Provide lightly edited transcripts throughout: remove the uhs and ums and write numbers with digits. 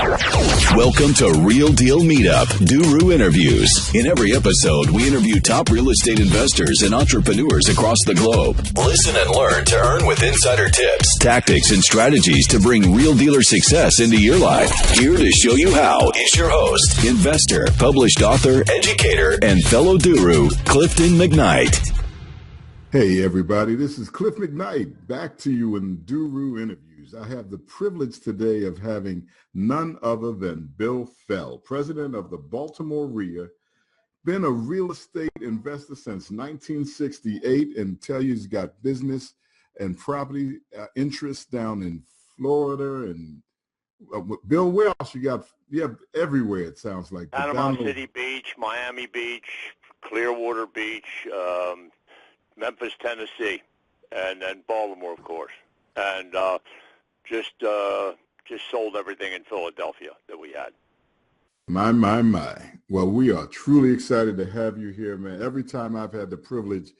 Welcome to Real Deal Meetup, Duru Interviews. In every episode, we interview top real estate investors and entrepreneurs across the globe. Listen and learn to earn with insider tips, tactics, and strategies to bring real dealer success into your life. Here to show you how is your host, investor, published author, educator, and fellow Duru, Clifton McKnight. Hey everybody, this is Clifton McKnight back to you in Duru Interviews. I have the privilege today of having none other than Bill Fell, president of the Baltimore REIA, been a real estate investor since 1968, and tell you he's got business and property interests down in Florida and Bill, where else you got? You have everywhere, it sounds like. Panama City Beach, Miami Beach, Clearwater Beach, Memphis, Tennessee, and then Baltimore, of course, and just sold everything in Philadelphia that we had. My. Well, we are truly excited to have you here, man. Every time I've had the privilege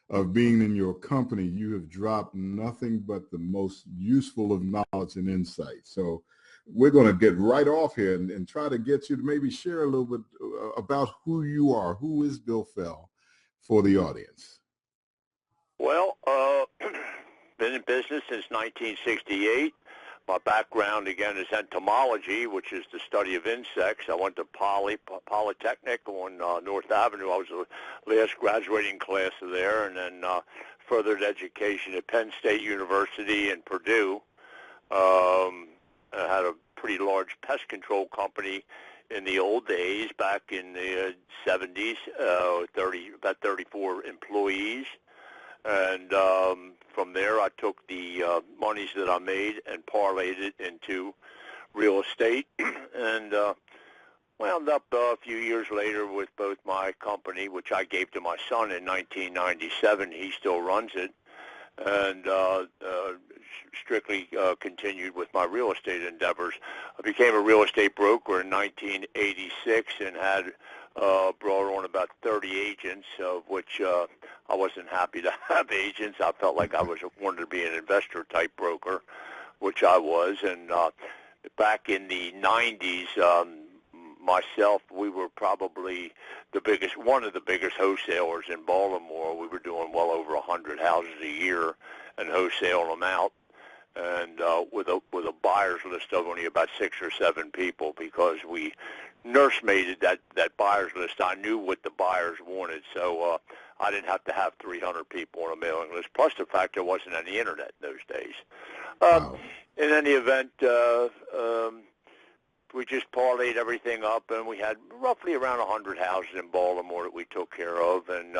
of being in your company, you have dropped nothing but the most useful of knowledge and insight. So we're going to get right off here and try to get you to maybe share a little bit about who you are. Who is Bill Fell for the audience? Well, been in business since 1968. My background, again, is entomology, which is the study of insects. I went to Polytechnic on North Avenue. I was the last graduating class there, and then furthered education at Penn State University and Purdue. I had a pretty large pest control company in the old days, back in the 70s, about 34 employees. And from there, I took the monies that I made and parlayed it into real estate, and wound up a few years later with both my company, which I gave to my son in 1997. He still runs it, and strictly continued with my real estate endeavors. I became a real estate broker in 1986 and had brought on about 30 agents, of which I wasn't happy to have agents. I felt like I wanted to be an investor type broker, which I was. And back in the 90s, myself, we were probably one of the biggest wholesalers in Baltimore. We were doing well over 100 houses a year and wholesaling them out, and with a buyer's list of only about 6 or 7 people, because we nursemaided that buyer's list. I knew what the buyers wanted, so I didn't have to have 300 people on a mailing list, plus the fact there wasn't any internet in those days. Wow. In any event, we just parlayed everything up, and we had roughly around 100 houses in Baltimore that we took care of. And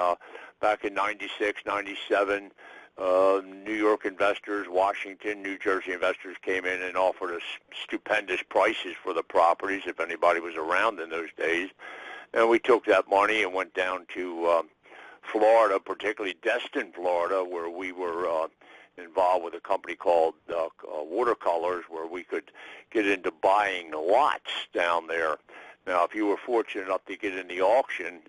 back in 96, 97, New York investors, Washington, New Jersey investors came in and offered us stupendous prices for the properties, if anybody was around in those days. And we took that money and went down to Florida, particularly Destin, Florida, where we were involved with a company called Watercolors, where we could get into buying lots down there. Now, if you were fortunate enough to get in the auction,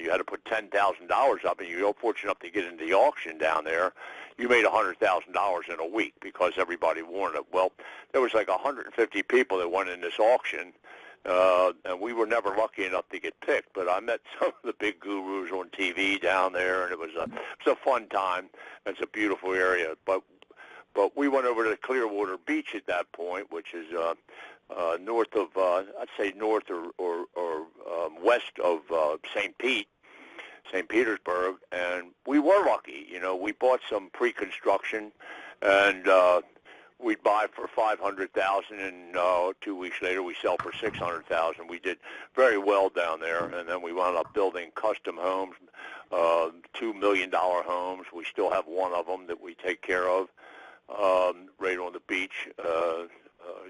you had to put $10,000 up, and you were fortunate enough to get into the auction down there, you made $100,000 in a week because everybody wanted it. Well, there was like 150 people that went in this auction, and we were never lucky enough to get picked. But I met some of the big gurus on TV down there, and it was a fun time. It's a beautiful area. But we went over to Clearwater Beach at that point, which is north of, I'd say north or west of St. Petersburg, and we were lucky. You know, we bought some pre-construction, and we'd buy for $500,000, and 2 weeks later we sell for $600,000. We did very well down there, and then we wound up building custom homes, $2 million homes. We still have one of them that we take care of right on the beach,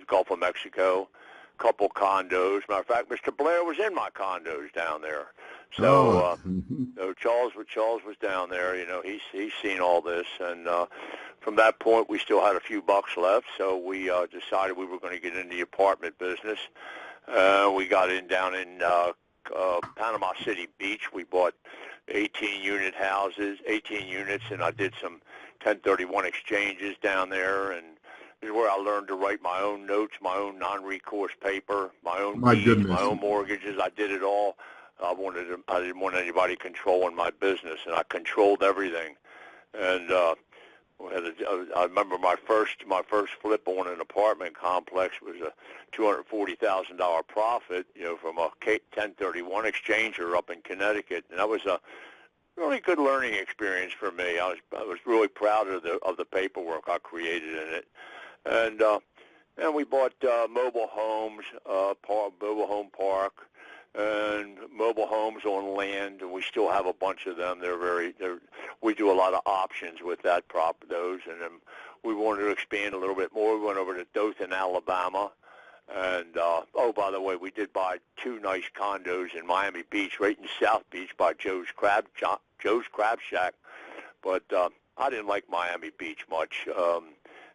Gulf of Mexico. Couple condos. Matter of fact, Mr. Blair was in my condos down there. So, Charles was down there. You know, he's seen all this, and from that point, we still had a few bucks left. So we decided we were going to get into the apartment business. We got in down in Panama City Beach. We bought 18 units, and I did some 1031 exchanges down there, and is where I learned to write my own notes, my own non-recourse paper, my own My deeds, goodness. my own mortgages. I did it all. I didn't want anybody controlling my business, and I controlled everything. And I remember my first flip on an apartment complex was a $240,000 profit, from a 1031 exchanger up in Connecticut, and that was a really good learning experience for me. I was really proud of the paperwork I created in it, and we bought mobile homes, mobile home park, and mobile homes on land, and we still have a bunch of them. We do a lot of options with those, and then we wanted to expand a little bit more. We went over to Dothan, Alabama, and by the way, we did buy 2 nice condos in Miami Beach, right in South Beach, by Joe's Crab Shack. But I didn't like Miami Beach much.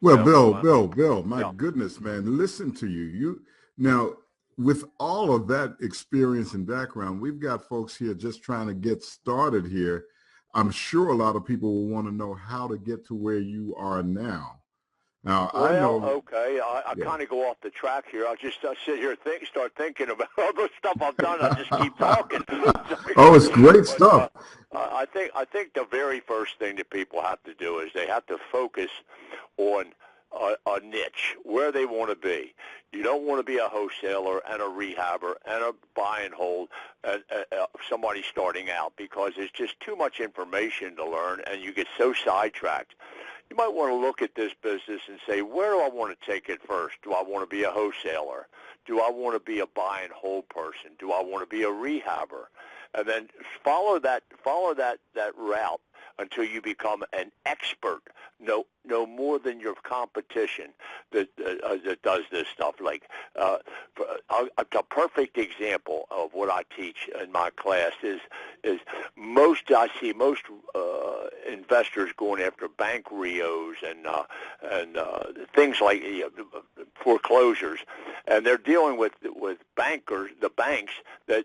Bill, my yeah. goodness, man, listen to you. Now, with all of that experience and background, we've got folks here just trying to get started here. I'm sure a lot of people will want to know how to get to where you are now. Now, I know. Okay, I kind of go off the track here. I just sit here start thinking about all the stuff I've done. I just keep talking. Oh, it's great stuff. I think the very first thing that people have to do is they have to focus on a niche, where they want to be. You don't want to be a wholesaler and a rehabber and a buy and hold, somebody starting out, because there's just too much information to learn, and you get so sidetracked. You might want to look at this business and say, where do I want to take it first? Do I want to be a wholesaler? Do I want to be a buy and hold person? Do I want to be a rehabber? And then follow that route until you become an expert, no more than your competition that does this stuff. Like a perfect example of what I teach in my class is I see most investors going after bank RIOs and things like foreclosures, and they're dealing with the banks that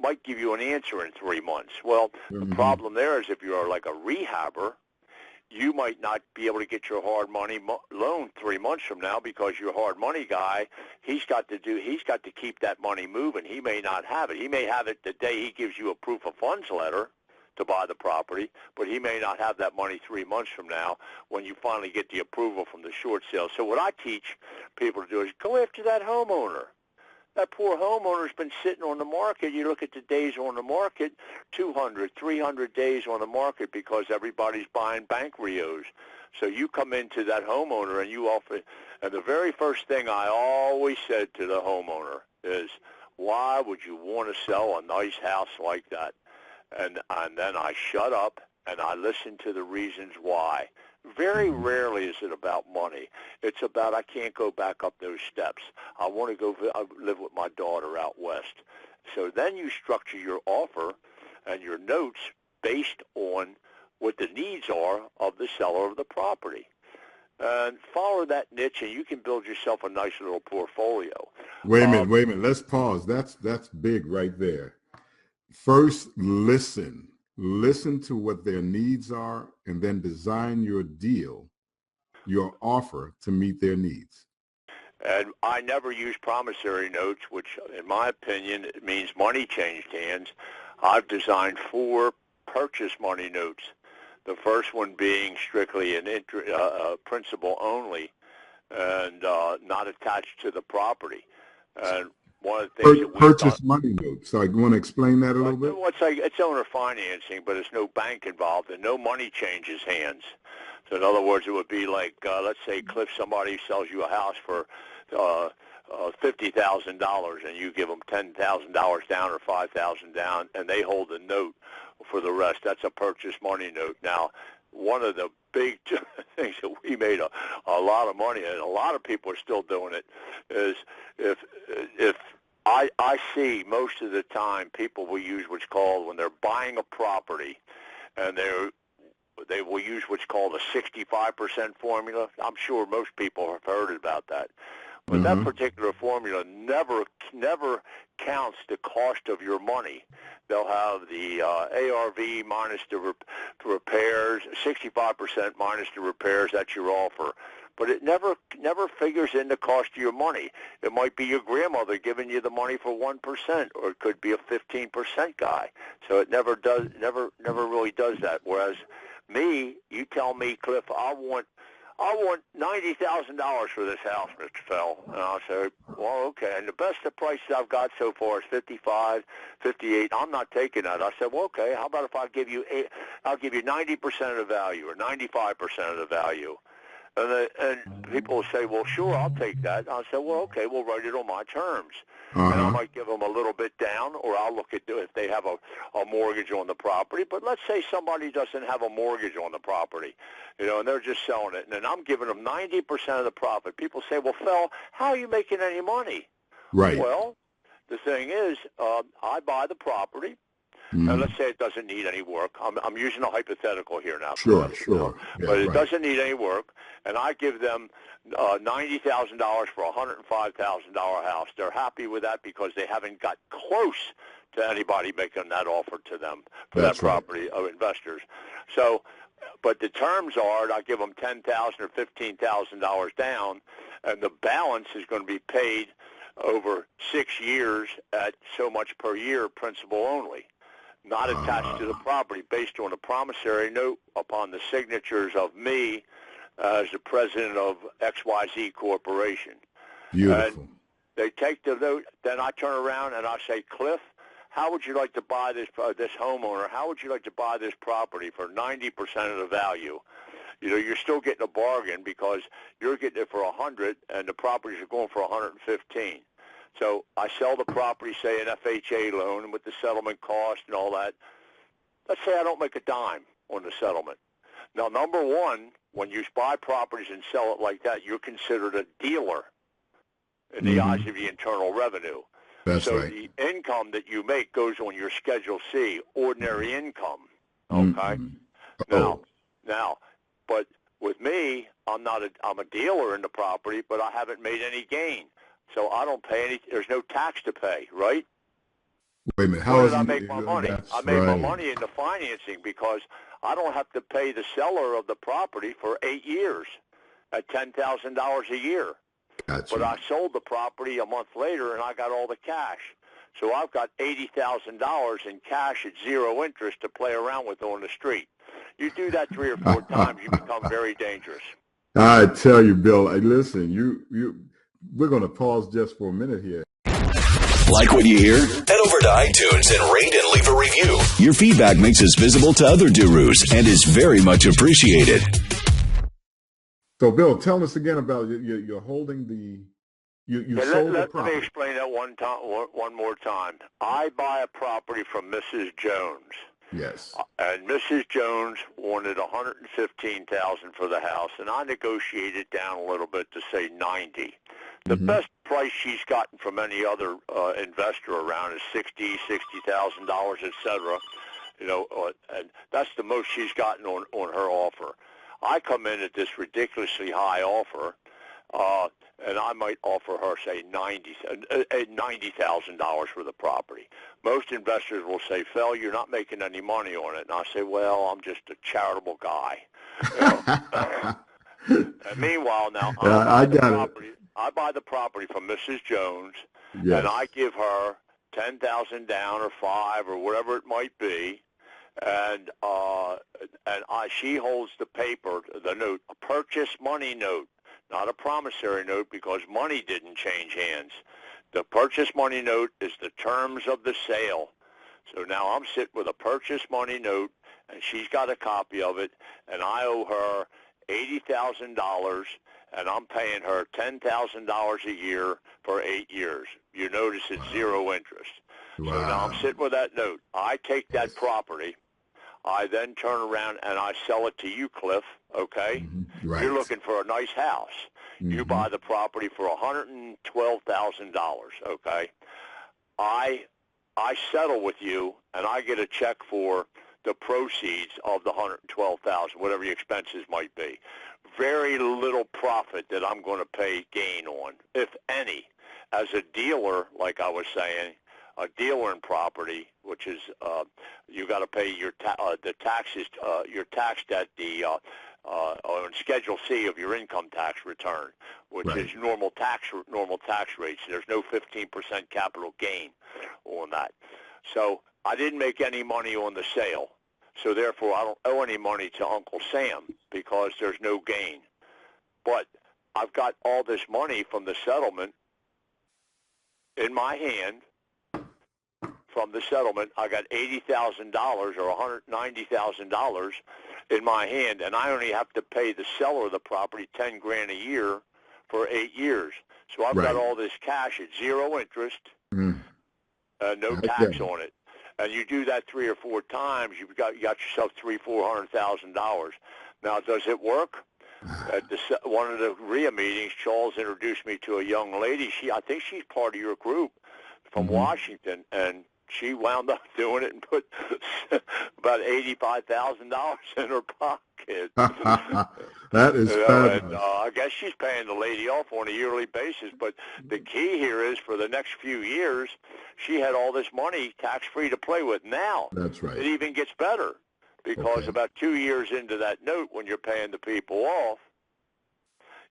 might give you an answer in 3 months. Well, the problem there is if you're like a rehabber, you might not be able to get your hard money loan 3 months from now, because your hard money guy, he's got to keep that money moving. He may not have it. He may have it the day he gives you a proof of funds letter to buy the property, but he may not have that money 3 months from now when you finally get the approval from the short sale. So what I teach people to do is go after that homeowner. That poor homeowner's been sitting on the market. You look at the days on the market, 200, 300 days on the market, because everybody's buying bank RIOs. So you come into that homeowner and you offer, and the very first thing I always said to the homeowner is, why would you want to sell a nice house like that? And then I shut up and I listened to the reasons why. Very rarely is it about money. It's about, I can't go back up those steps. I want to go live with my daughter out west. So then you structure your offer and your notes based on what the needs are of the seller of the property. And follow that niche, and you can build yourself a nice little portfolio. Wait a minute. Let's pause. That's big right there. First, listen to what their needs are, and then design your deal, your offer, to meet their needs. And I never use promissory notes, which in my opinion, it means money changed hands. I've designed 4 purchase money notes. The first one being strictly an principal only, and not attached to the property. And one of the things that purchase money notes. So you want to explain that a little bit? Well, it's owner financing, but there's no bank involved and no money changes hands. So in other words, it would be like, let's say, Cliff, somebody sells you a house for $50,000, and you give them $10,000 down or $5,000 down, and they hold the note for the rest. That's a purchase money note. Now, one of the big things that we made a lot of money, and a lot of people are still doing it, is if I see most of the time people will use what's called, when they're buying a property, and they will use what's called a 65% formula. I'm sure most people have heard about that. But that particular formula never counts the cost of your money. They'll have the ARV minus the repairs, 65% minus the repairs. That's your offer. but it never figures in the cost of your money. It might be your grandmother giving you the money for 1%, or it could be a 15% guy. So it never really does that. Whereas me, you tell me, Cliff, I want $90,000 for this house, Mr. Fell. And I'll say, well, okay. And the best of prices I've got so far is 55, 58. I'm not taking that. I said, well, okay. How about if I'll give you 90% of the value or 95% of the value? And people will say, well, sure, I'll take that. And I said, well, okay, we'll write it on my terms. And I might give them a little bit down, or I'll look at if they have a mortgage on the property. But let's say somebody doesn't have a mortgage on the property, and they're just selling it. And then I'm giving them 90% of the profit. People say, well, Phil, how are you making any money? Right. Well, the thing is, I buy the property. And let's say it doesn't need any work. I'm using a hypothetical here now. Sure. Yeah, but it doesn't need any work, and I give them $90,000 for a $105,000 house. They're happy with that because they haven't got close to anybody making that offer to them for that property of investors. So, but the terms are, I give them $10,000 or $15,000 down, and the balance is going to be paid over 6 years at so much per year, principal only. Not attached to the property, based on a promissory note upon the signatures of me as the president of XYZ Corporation. Beautiful. And they take the note, then I turn around and I say, Cliff, how would you like to buy this homeowner, how would you like to buy this property for 90% of the value? You're still getting a bargain because you're getting it for 100 and the properties are going for 115. So I sell the property, say an FHA loan, and with the settlement cost and all that, let's say I don't make a dime on the settlement. Now, number one, when you buy properties and sell it like that, you're considered a dealer in the eyes of the Internal Revenue. That's so right. The income that you make goes on your Schedule C, ordinary income. Okay. Now, but with me, I'm a dealer in the property, but I haven't made any gain. So I don't pay any. There's no tax to pay, right? Wait a minute. Where did I make my money? I made my money in the financing because I don't have to pay the seller of the property for 8 years at $10,000 a year. Gotcha. But I sold the property a month later, and I got all the cash. So I've got $80,000 in cash at zero interest to play around with on the street. You do that 3 or 4 times, you become very dangerous. I tell you, Bill. Listen, we're going to pause just for a minute here. Like what you hear? Head over to iTunes and rate and leave a review. Your feedback makes us visible to other Durus and is very much appreciated. So, Bill, tell us again about you're holding sold the property. Let me explain that one more time. I buy a property from Mrs. Jones. Yes. And Mrs. Jones wanted $115,000 for the house, and I negotiated down a little bit to say $90,000. The best price she's gotten from any other investor around is $60,000, etc. And that's the most she's gotten on her offer. I come in at this ridiculously high offer, and I might offer her, say, $90,000 for the property. Most investors will say, Phil, you're not making any money on it. And I say, well, I'm just a charitable guy. And meanwhile, now, I buy the property from Mrs. Jones, and I give her $10,000 down or $5,000 or whatever it might be, and she holds the paper, the note, a purchase money note, not a promissory note, because money didn't change hands. The purchase money note is the terms of the sale. So now I'm sitting with a purchase money note, and she's got a copy of it, and I owe her $80,000, and I'm paying her $10,000 a year for 8 years. You notice it's zero interest. Wow. So now I'm sitting with that note. I take that property. I then turn around and I sell it to you, Cliff, okay? Right. You're looking for a nice house. You buy the property for $112,000, okay? I settle with you, and I get a check for the proceeds of the $112,000, whatever the expenses might be. Very little profit that I'm going to pay gain on, if any. As a dealer, like I was saying, a dealer in property, which is you got to pay your the taxes. You're taxed at the on Schedule C of your income tax return, which Right. is normal tax rates. There's no 15% capital gain on that. So I didn't make any money on the sale. So therefore, I don't owe any money to Uncle Sam because there's no gain. But I've got all this money from the settlement in my hand. From the settlement, I got $80,000 or $190,000 in my hand, and I only have to pay the seller of the property $10,000 a year for 8 years. So I've got all this cash at zero interest, no tax on it. And you do that 3 or 4 times, you got yourself $300,000-$400,000. Now, does it work? At one of the RIA meetings, Charles introduced me to a young lady. I think she's part of your group from Washington, and she wound up doing it and put about $85,000 in her pocket. That is fabulous. And, I guess she's paying the lady off on a yearly basis. But the key here is for the next few years, she had all this money tax-free to play with. Now, that's right. It even gets better because about 2 years into that note, when you're paying the people off,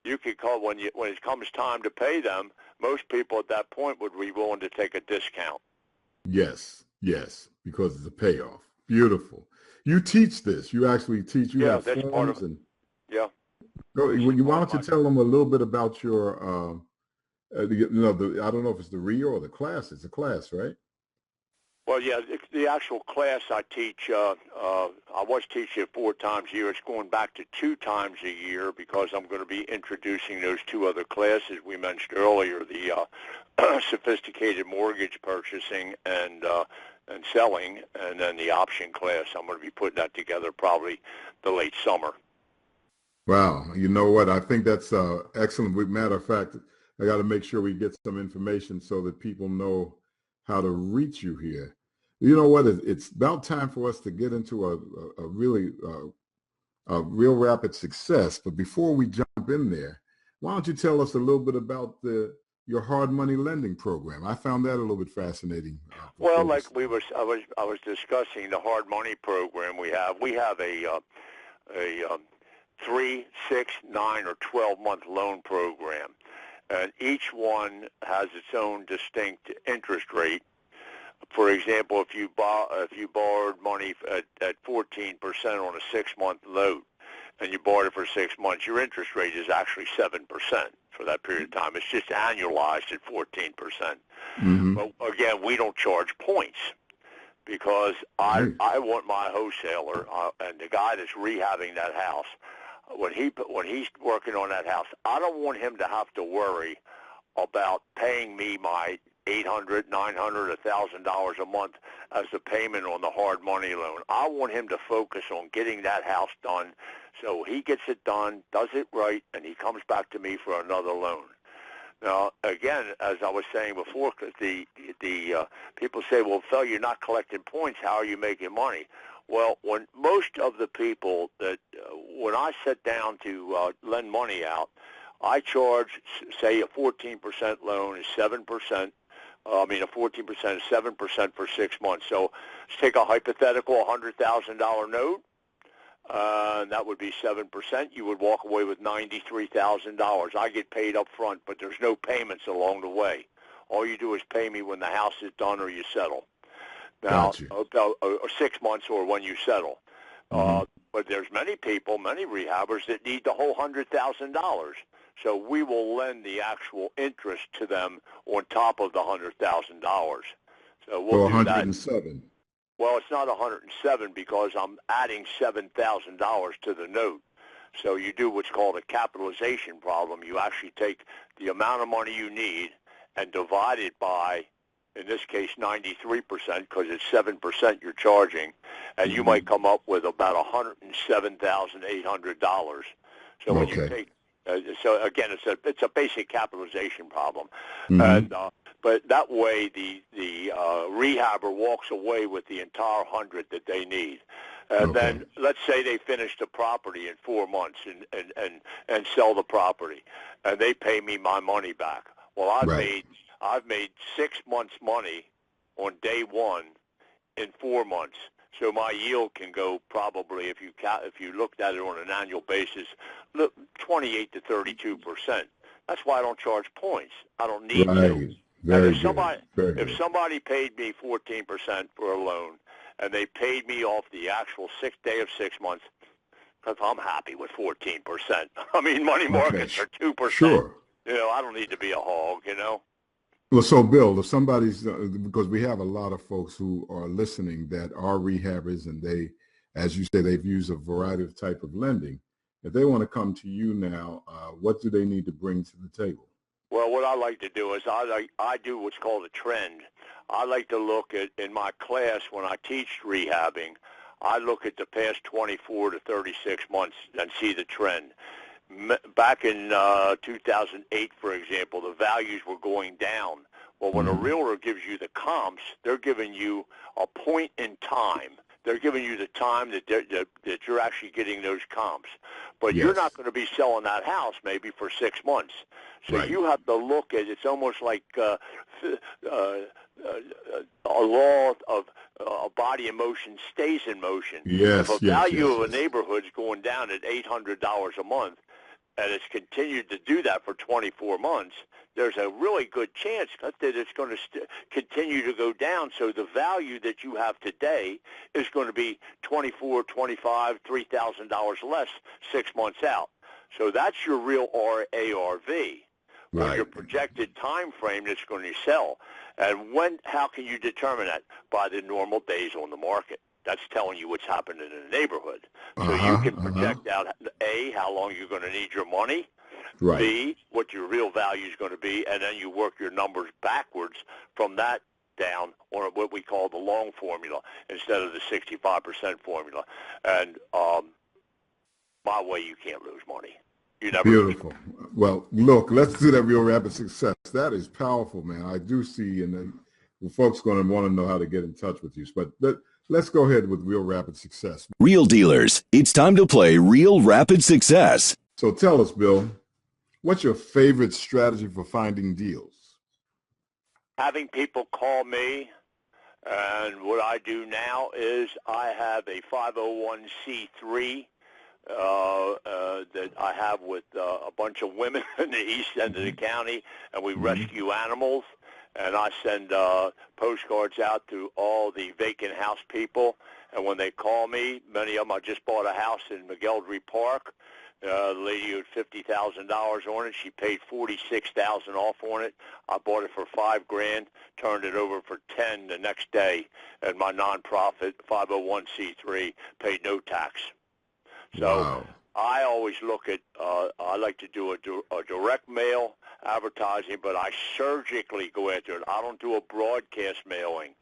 you could call when it comes time to pay them. Most people at that point would be willing to take a discount. Yes, because it's a payoff. Beautiful. You teach this. You actually teach. You have that's forms part of it. Why don't you tell them a little bit about your, I don't know if it's the RIA or the class. It's a class, right? Well, yeah, the actual class I teach, I was teaching it 4 times a year. It's going back to 2 times a year because I'm going to be introducing those 2 other classes we mentioned earlier, the sophisticated mortgage purchasing and selling, and then the option class. I'm going to be putting that together probably the late summer. Wow. You know what? I think that's excellent. Matter of fact, I got to make sure we get some information so that people know how to reach you here. You know what? It's about time for us to get into a really real rapid success. But before we jump in there, why don't you tell us a little bit about your hard money lending program? I found that a little bit fascinating. Well, like I was discussing the hard money program we have a 3, 6, 9, or 12-month loan program, and each one has its own distinct interest rate. For example, if you borrowed money at 14% on a 6-month note, and you borrowed it for 6 months, your interest rate is actually 7% for that period of time. It's just annualized at 14%. But again, we don't charge points because I want my wholesaler and the guy that's rehabbing that house, when he's working on that house, I don't want him to have to worry about paying me my $800, $900, $1,000 a month as a payment on the hard money loan. I want him to focus on getting that house done, so he gets it done, does it right, and he comes back to me for another loan. Now, again, as I was saying before, the people say, well, Phil, you're not collecting points. How are you making money? Well, when most of the people when I sit down to lend money out, I charge, say, a 14% loan is 7%. A 14% is 7% for 6 months. So let's take a hypothetical $100,000 note. That would be 7%. You would walk away with $93,000. I get paid up front, but there's no payments along the way. All you do is pay me when the house is done or you settle. Now, or 6 months or when you settle. But there's many people, many rehabbers that need the whole $100,000. So we will lend the actual interest to them on top of the $100,000. So we'll do 107. that. Well, it's not 107 because I'm adding $7,000 to the note. So you do what's called a capitalization problem. You actually take the amount of money you need and divide it by, in this case, 93%, because it's 7% you're charging, and you might come up with about $107,800. So when you take so again, it's a basic capitalization problem, and but that way the rehabber walks away with the entire 100 that they need, and then let's say they finish the property in 4 months and sell the property, and they pay me my money back. Well, I've made 6 months money on day one in 4 months. So my yield can go probably, if you looked at it on an annual basis, 28 to 32%. That's why I don't charge points. I don't need to. Very And if good. somebody paid me 14% for a loan, and they paid me off the actual 6th day of 6 months, because I'm happy with 14%. I mean, money markets are 2%. Sure. You know, I don't need to be a hog, you know. Well, so Bill, if somebody's, because we have a lot of folks who are listening that are rehabbers, and they, as you say, they've used a variety of type of lending. If they want to come to you now, what do they need to bring to the table? Well, what I like to do is I do what's called a trend. I like to look at, in my class when I teach rehabbing, I look at the past 24 to 36 months and see the trend. Back in 2008, for example, the values were going down. Well, when a realtor gives you the comps, they're giving you a point in time. They're giving you the time that you're actually getting those comps. But you're not going to be selling that house maybe for 6 months. So you have to look at, it's almost like a law of a body in motion stays in motion. If a value of a neighborhood's going down at $800 a month, and it's continued to do that for 24 months, there's a really good chance that it's going to continue to go down. So the value that you have today is going to be $24,000, $25,000, $3,000 less 6 months out. So that's your real ARV, or your projected time frame that's going to sell. And how can you determine that? By the normal days on the market. That's telling you what's happening in the neighborhood. So you can project out, A, how long you're going to need your money, B, what your real value is going to be, and then you work your numbers backwards from that down on what we call the long formula instead of the 65% formula. And my way, you can't lose money. You never Beautiful. Well, look, let's do that real rapid success. That is powerful, man. I do see, and folks going to want to know how to get in touch with you. But let's go ahead with real rapid success. Real dealers, it's time to play Real Rapid Success. So tell us, Bill, what's your favorite strategy for finding deals? Having people call me, and what I do now is I have a 501c3 that I have with a bunch of women in the east end of the county, and we rescue animals. And I send postcards out to all the vacant house people. And when they call me, many of them, I just bought a house in McGeldry Park. The lady had $50,000 on it. She paid $46,000 off on it. I bought it for $5,000, turned it over for $10,000 the next day, and my nonprofit 501c3 paid no tax. So I always look at, I like to do a direct mail advertising, but I surgically go after it. I don't do a broadcast mailing.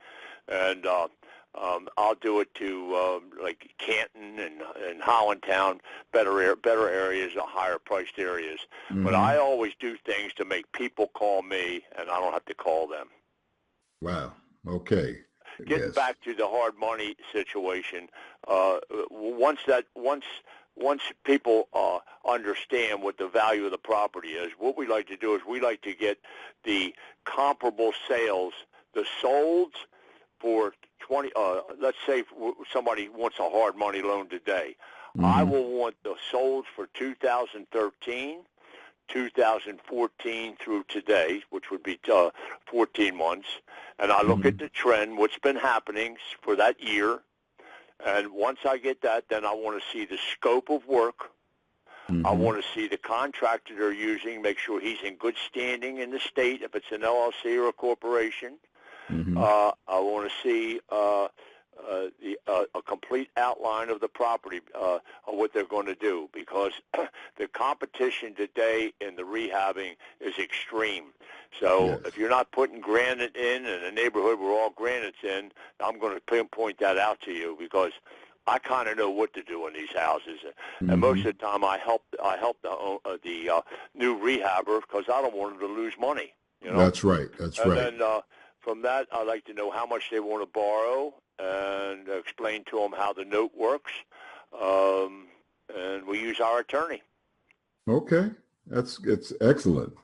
And I'll do it to like Canton and Hollandtown, better areas, higher priced areas. But I always do things to make people call me, and I don't have to call them. Wow. Okay. Getting back to the hard money situation, once people understand what the value of the property is, what we like to do is we like to get the comparable sales, the solds for 20. Let's say somebody wants a hard money loan today. I will want the solds for 2013. 2014 through today, which would be 14 months, and I look at the trend, what's been happening for that year, and once I get that, then I want to see the scope of work. I want to see the contractor they're using, make sure he's in good standing in the state, if it's an LLC or a corporation. I want to see a complete outline of the property, of what they're going to do, because the competition today in the rehabbing is extreme. So if you're not putting granite in a neighborhood where all granite's in, I'm going to pinpoint that out to you, because I kind of know what to do in these houses, and most of the time I help the new rehabber, because I don't want them to lose money. You know? That's right. And then from that, I like to know how much they want to borrow, and explain to them how the note works, and we use our attorney. Okay, it's excellent.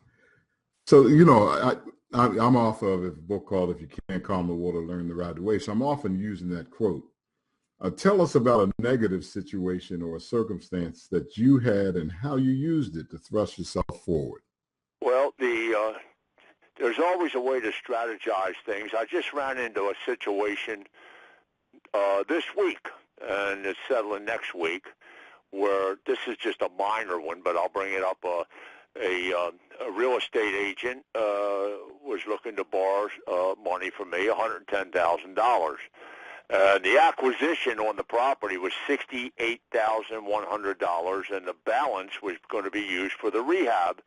So, you know, I'm off of a book called "If You Can't Calm the Water, Learn to Ride the Wave." So I'm often using that quote. Tell us about a negative situation or a circumstance that you had and how you used it to thrust yourself forward. Well, there's always a way to strategize things. I just ran into a situation this week, and it's settling next week, where this is just a minor one, but I'll bring it up. A real estate agent was looking to borrow money from me, $110,000. The acquisition on the property was $68,100, and the balance was going to be used for the rehab,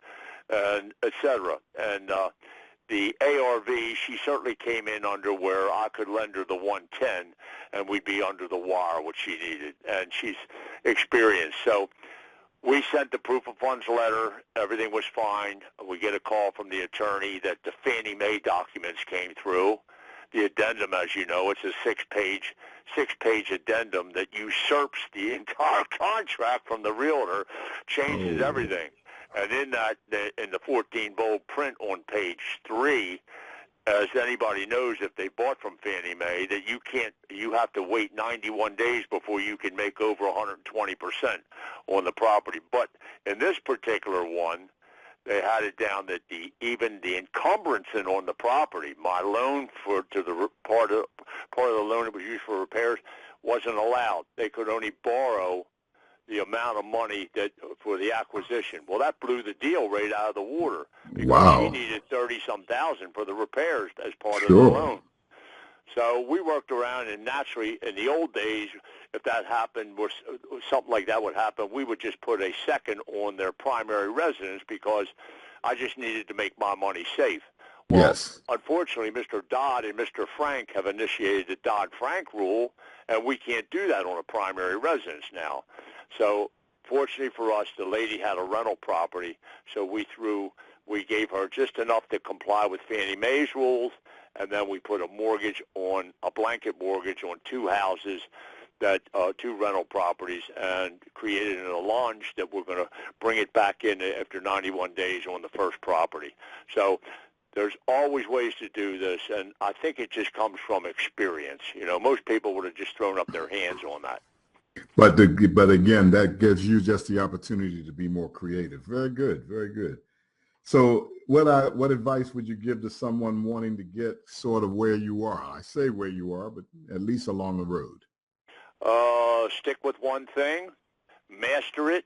and et cetera. And the ARV, she certainly came in under where I could lend her the 110, and we'd be under the wire, what she needed. And she's experienced. So we sent the proof of funds letter. Everything was fine. We get a call from the attorney that the Fannie Mae documents came through. The addendum, as you know, it's a six-page addendum that usurps the entire contract from the realtor, changes everything. And in that, in the 14 bold print on page 3, as anybody knows, if they bought from Fannie Mae, that you have to wait 91 days before you can make over 120% on the property. But in this particular one, they had it down that even the encumbrance on the property, my loan to the part of the loan that was used for repairs, wasn't allowed. They could only borrow the amount of money that for the acquisition. Well, that blew the deal right out of the water, because she needed 30-some thousand for the repairs as part of the loan. So we worked around, and naturally, in the old days, if that happened, or something like that would happen, we would just put a second on their primary residence, because I just needed to make my money safe. Well, yes. Unfortunately, Mr. Dodd and Mr. Frank have initiated the Dodd-Frank rule, and we can't do that on a primary residence now. So fortunately for us, the lady had a rental property, so we gave her just enough to comply with Fannie Mae's rules, and then we put a blanket mortgage on 2 houses, 2 rental properties, and created an allonge that we're going to bring it back in after 91 days on the first property. So there's always ways to do this, and I think it just comes from experience. Most people would have just thrown up their hands on that. But again, that gives you just the opportunity to be more creative. Very good, very good. So what advice would you give to someone wanting to get sort of where you are? I say where you are, but at least along the road. Stick with one thing, master it,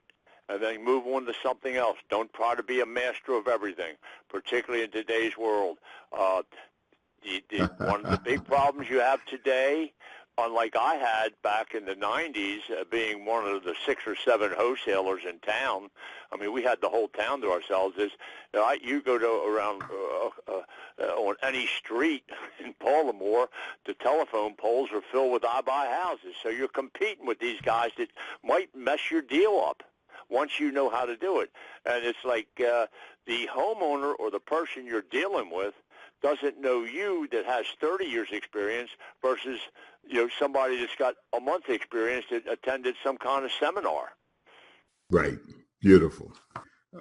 and then move on to something else. Don't try to be a master of everything, particularly in today's world. One of the big problems you have today, unlike I had back in the 90s, being one of the 6 or 7 wholesalers in town, I mean, we had the whole town to ourselves. You go around on any street in Baltimore, the telephone poles are filled with I buy houses. So you're competing with these guys that might mess your deal up once you know how to do it. And it's like the homeowner or the person you're dealing with doesn't know you that has 30 years experience versus somebody that's got a month experience that attended some kind of seminar. Right. Beautiful.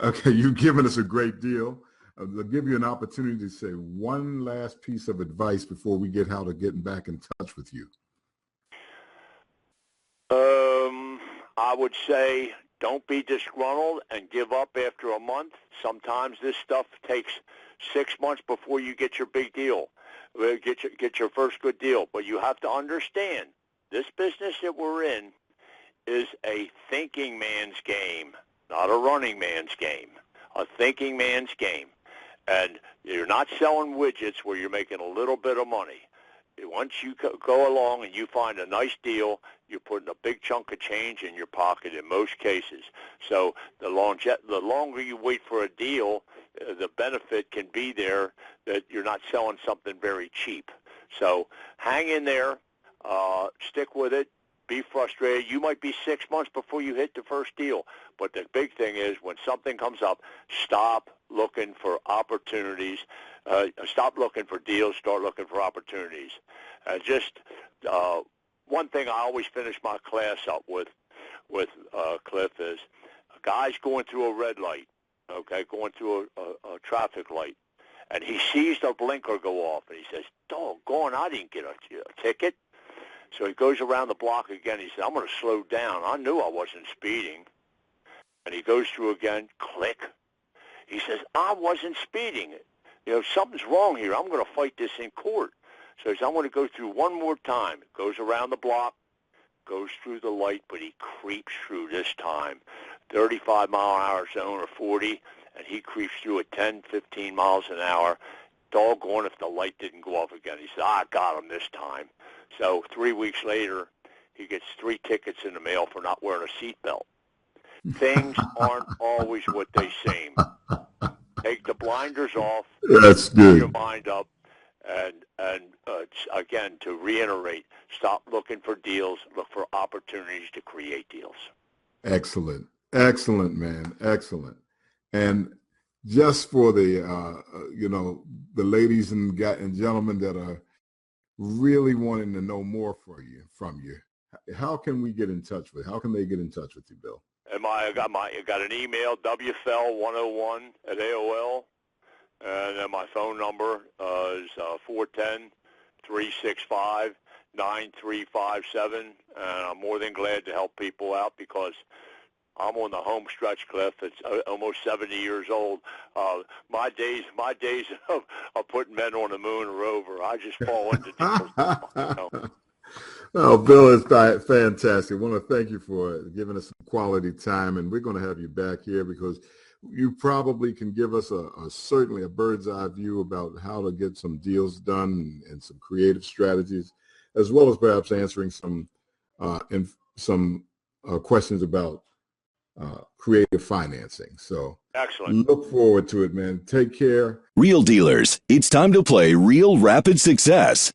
Okay, you've given us a great deal. I'll give you an opportunity to say one last piece of advice before we get getting back in touch with you. I would say don't be disgruntled and give up after a month. Sometimes this stuff takes 6 months before you get your big deal, get your first good deal. But you have to understand, this business that we're in is a thinking man's game, not a running man's game, a thinking man's game. And you're not selling widgets where you're making a little bit of money. Once you go along and you find a nice deal, you're putting a big chunk of change in your pocket in most cases. So the longer you wait for a deal, the benefit can be there that you're not selling something very cheap. So hang in there, stick with it, be frustrated. You might be 6 months before you hit the first deal. But the big thing is when something comes up, stop looking for opportunities. Stop looking for deals, start looking for opportunities. One thing I always finish my class up with Cliff, is a guy's going through a red light, going through a traffic light, and he sees the blinker go off, and he says, doggone, I didn't get a ticket. So he goes around the block again. He said, I'm going to slow down. I knew I wasn't speeding. And he goes through again, click. He says, I wasn't speeding. Something's wrong here. I'm going to fight this in court. So he says, I'm going to go through one more time. Goes around the block, goes through the light, but he creeps through this time. 35-mile-an-hour zone or 40, and he creeps through at 10, 15 miles an hour. Doggone if the light didn't go off again. He said, I got him this time. So 3 weeks later, he gets 3 tickets in the mail for not wearing a seatbelt. Things aren't always what they seem. Take the blinders off. That's good. Put your mind up. And again, to reiterate, stop looking for deals. Look for opportunities to create deals. Excellent. Excellent, man. Excellent. And just for the, the ladies and gentlemen that are really wanting to know more from you, how can we get in touch with? How can they get in touch with you, Bill? I got an email, wfell101 at AOL, and then my phone number is 410-365-9357, and I'm more than glad to help people out because I'm on the home stretch, Cliff. It's almost 70 years old. My days of putting men on the moon are over. I just fall into deals. Oh, Bill, it's fantastic. I want to thank you for giving us some quality time, and we're going to have you back here because you probably can give us certainly a bird's eye view about how to get some deals done and some creative strategies, as well as perhaps answering some questions about creative financing. So excellent. Look forward to it, man. Take care. Real dealers, it's time to play Real Rapid Success.